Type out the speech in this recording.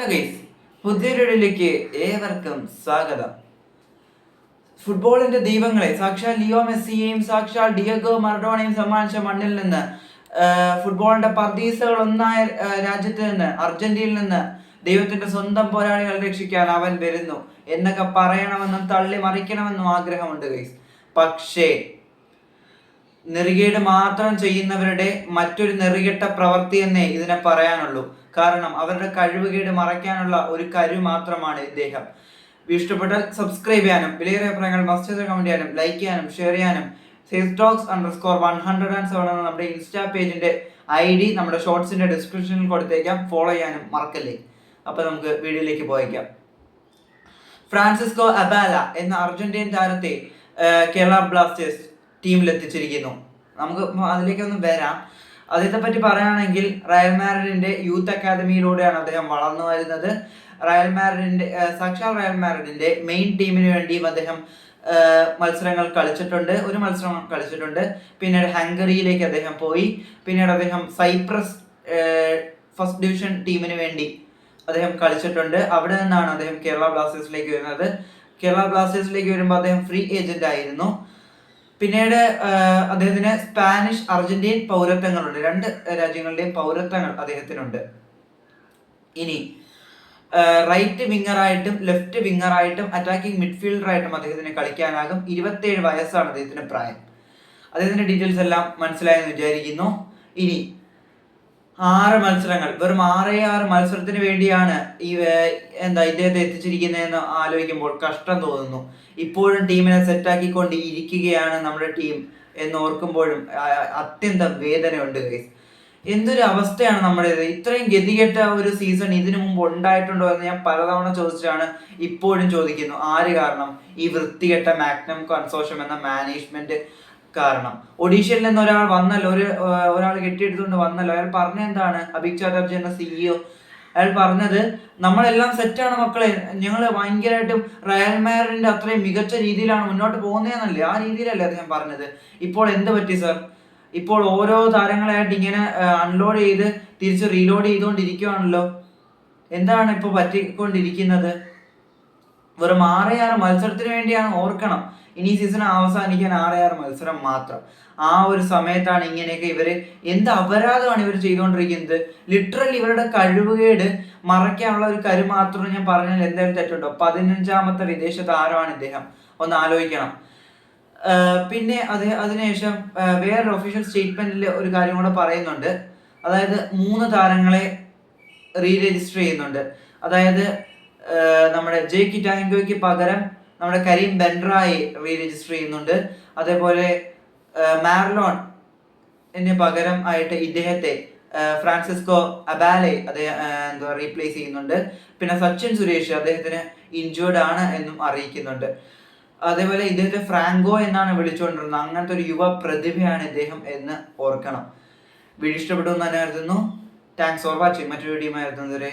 Guys, പുതിയൊരു വീഡിയോയിലേക്ക് ഏവർക്കും സ്വാഗതം. ഫുട്ബോളിന്റെ ദൈവങ്ങളെ സാക്ഷാൽ ലിയോ മെസ്സിയെയും സാക്ഷാൽ ഡിയഗോ മറഡോണയും സമ്മാനിച്ച മണ്ണിൽ നിന്ന്, ഫുട്ബോളിന്റെ പർദീസകൾ ഒന്നായ രാജ്യത്ത് നിന്ന്, അർജന്റീനയിൽ നിന്ന് ദൈവത്തിന്റെ സ്വന്തം പോരാളികൾ രക്ഷിക്കാൻ അവൻ വരുന്നു എന്നൊക്കെ പറയണമെന്നും തള്ളി മറിക്കണമെന്നും ആഗ്രഹമുണ്ട് ഗൈസ്. പക്ഷേ നെറികേട് മാത്രം ചെയ്യുന്നവരുടെ മറ്റൊരു നെറികെട്ട പ്രവൃത്തി എന്നേ ഇതിനെ പറയാനുള്ളൂ. കാരണം അവരുടെ കഴിവുകേട് മറയ്ക്കാനുള്ള ഒരു കരു മാത്രമാണ് ഇദ്ദേഹം. ഇഷ്ടപ്പെട്ടാൽ സബ്സ്ക്രൈബ് ചെയ്യാനും വിലയേറിയ അഭിപ്രായങ്ങൾ മസ്റ്റ് കമന്റ് ചെയ്യാനും ലൈക്ക് ചെയ്യാനും ഷെയർ ചെയ്യാനും _107 എന്ന നമ്മുടെ ഇൻസ്റ്റാ പേജിന്റെ ID നമ്മുടെ ഷോർട്സിന്റെ ഡിസ്ക്രിപ്ഷനിൽ കൊടുത്തേക്കാം. ഫോളോ ചെയ്യാനും മറക്കല്ലേ. അപ്പൊ നമുക്ക് വീഡിയോയിലേക്ക് പോയേക്കാം. ഫ്രാൻസിസ്കോ അബാല എന്ന അർജന്റീൻ താരത്തെ കേരള ബ്ലാസ്റ്റേഴ്സ് ടീമിലെത്തിച്ചിരിക്കുന്നു. നമുക്ക് അതിലേക്കൊന്ന് വരാം. അദ്ദേഹത്തെ പറ്റി പറയുകയാണെങ്കിൽ റയൽ മാഡ്രിഡിന്റെ യൂത്ത് അക്കാദമിയിലൂടെയാണ് അദ്ദേഹം വളർന്നു വരുന്നത്. സാക്ഷാൽ റയൽ മാഡ്രിഡിന്റെ മെയിൻ ടീമിന് വേണ്ടിയും അദ്ദേഹം മത്സരങ്ങൾ കളിച്ചിട്ടുണ്ട്. ഒരു മത്സരം കളിച്ചിട്ടുണ്ട്. പിന്നീട് ഹംഗറിയിലേക്ക് അദ്ദേഹം പോയി. പിന്നീട് അദ്ദേഹം സൈപ്രസ് ഫസ്റ്റ് ഡിവിഷൻ ടീമിന് വേണ്ടി അദ്ദേഹം കളിച്ചിട്ടുണ്ട്. അവിടെ നിന്നാണ് അദ്ദേഹം കേരള ബ്ലാസ്റ്റേഴ്സിലേക്ക് വരുന്നത്. കേരള ബ്ലാസ്റ്റേഴ്സിലേക്ക് വരുമ്പോൾ അദ്ദേഹം ഫ്രീ ഏജന്റ് ആയിരുന്നു. പിന്നീട് അദ്ദേഹത്തിന് സ്പാനിഷ് അർജന്റീൻ പൗരത്വങ്ങളുണ്ട്. 2 രാജ്യങ്ങളുടെയും പൗരത്വങ്ങൾ അദ്ദേഹത്തിനുണ്ട്. ഇനി റൈറ്റ് വിങ്ങറായിട്ടും ലെഫ്റ്റ് വിങ്ങറായിട്ടും അറ്റാക്കിംഗ് മിഡ്ഫീൽഡറായിട്ടും അദ്ദേഹത്തിന് കളിക്കാനാകും. 27 വയസ്സാണ് അദ്ദേഹത്തിന്റെ പ്രായം. അദ്ദേഹത്തിന്റെ ഡീറ്റെയിൽസ് എല്ലാം മനസ്സിലായെന്ന് വിചാരിക്കുന്നു. ഇനി 6 മത്സരങ്ങൾ, വെറും 6 മത്സരത്തിന് വേണ്ടിയാണ് ഇദ്ദേഹത്തെ എത്തിച്ചിരിക്കുന്നതെന്ന് ആലോചിക്കുമ്പോൾ കഷ്ടം തോന്നുന്നു. ഇപ്പോഴും ടീമിനെ സെറ്റാക്കിക്കൊണ്ട് ഇരിക്കുകയാണ് നമ്മുടെ ടീം എന്ന് ഓർക്കുമ്പോഴും അത്യന്തം വേദനയുണ്ട് ഗൈസ്. എന്തൊരു അവസ്ഥയാണ് നമ്മുടേത്. ഇത്രയും ഗതികെട്ട ഒരു സീസൺ ഇതിനു മുമ്പ് ഉണ്ടായിട്ടുണ്ടോ എന്ന് ഞാൻ പലതവണ ചോദിച്ചാണ്, ഇപ്പോഴും ചോദിക്കുന്നു. ആര് കാരണം? ഈ വൃത്തികെട്ട മാഗ്നം കൺസോർഷ്യം എന്ന മാനേജ്മെന്റ് കാരണം. ഒഡീഷയിൽ നിന്ന് ഒരാൾ വന്നല്ലോ, ഒരാൾ കെട്ടിയെടുത്തുകൊണ്ട് വന്നല്ലോ. അയാൾ പറഞ്ഞ എന്താണ്? അഭിക് ചാറ്റർജി എന്ന CEO അയാൾ പറഞ്ഞത്, നമ്മളെല്ലാം സെറ്റാണ് മക്കളെ, ഞങ്ങൾ ഭയങ്കരമായിട്ടും റയൽ മാഡ്രിഡിന്റെ അത്രയും മികച്ച രീതിയിലാണ് മുന്നോട്ട് പോകുന്നതെന്നല്ലേ, ആ രീതിയിലല്ലേ അദ്ദേഹം പറഞ്ഞത്. ഇപ്പോൾ എന്ത് പറ്റി സർ? ഇപ്പോൾ ഓരോ താരങ്ങളായിട്ട് ഇങ്ങനെ അൺലോഡ് ചെയ്ത് തിരിച്ച് റീലോഡ് ചെയ്തുകൊണ്ടിരിക്കുകയാണല്ലോ. എന്താണ് ഇപ്പോൾ പറ്റിക്കൊണ്ടിരിക്കുന്നത്? വെറും 6 മത്സരത്തിന് വേണ്ടിയാണ്. ഓർക്കണം, ഇനി സീസൺ അവസാനിക്കാൻ 6 മത്സരം മാത്രം. ആ ഒരു സമയത്താണ് ഇങ്ങനെയൊക്കെ ഇവര് എന്ത് അപരാധമാണ് ഇവർ ചെയ്തുകൊണ്ടിരിക്കുന്നത്. ലിറ്ററലി ഇവരുടെ കഴിവുകേട് മറയ്ക്കാനുള്ള ഒരു കരു മാത്രം ഞാൻ പറഞ്ഞാൽ എന്തായാലും തെറ്റുണ്ടോ? 15ാമത്തെ വിദേശ താരമാണ് ഇദ്ദേഹം. ഒന്ന് ആലോചിക്കണം. പിന്നെ അതിനുശേഷം വേറൊരു ഒഫീഷ്യൽ സ്റ്റേറ്റ്മെന്റിൽ ഒരു കാര്യം കൂടെ പറയുന്നുണ്ട്. അതായത് 3 താരങ്ങളെ രജിസ്റ്റർ ചെയ്യുന്നുണ്ട്. അതായത് നമ്മുടെ ജെ കിറ്റാങ്കോയ്ക്ക് പകരം നമ്മുടെ കരീം ബെൻറായെ രജിസ്റ്റർ ചെയ്യുന്നുണ്ട്. അതേപോലെ മാർലോൺ പകരം ആയിട്ട് ഇദ്ദേഹത്തെ ഫ്രാൻസിസ്കോ അബാലെ റീപ്ലേസ് ചെയ്യുന്നുണ്ട്. പിന്നെ സച്ചിൻ സുരേഷ് അദ്ദേഹത്തിന് ഇൻജേർഡ് ആണ് എന്നും അറിയിക്കുന്നുണ്ട്. അതേപോലെ ഇദ്ദേഹത്തെ ഫ്രാങ്കോ എന്നാണ് വിളിച്ചുകൊണ്ടിരുന്നത്. അങ്ങനത്തെ ഒരു യുവ പ്രതിഭയാണ് ഇദ്ദേഹം എന്ന് ഓർക്കണം. വീഡിയോ ഇഷ്ടപ്പെട്ടു എന്ന് തന്നെ കരുതുന്നു. Thanks for watching. മറ്റൊരു വീഡിയോ ആയിരുന്നതുവരെ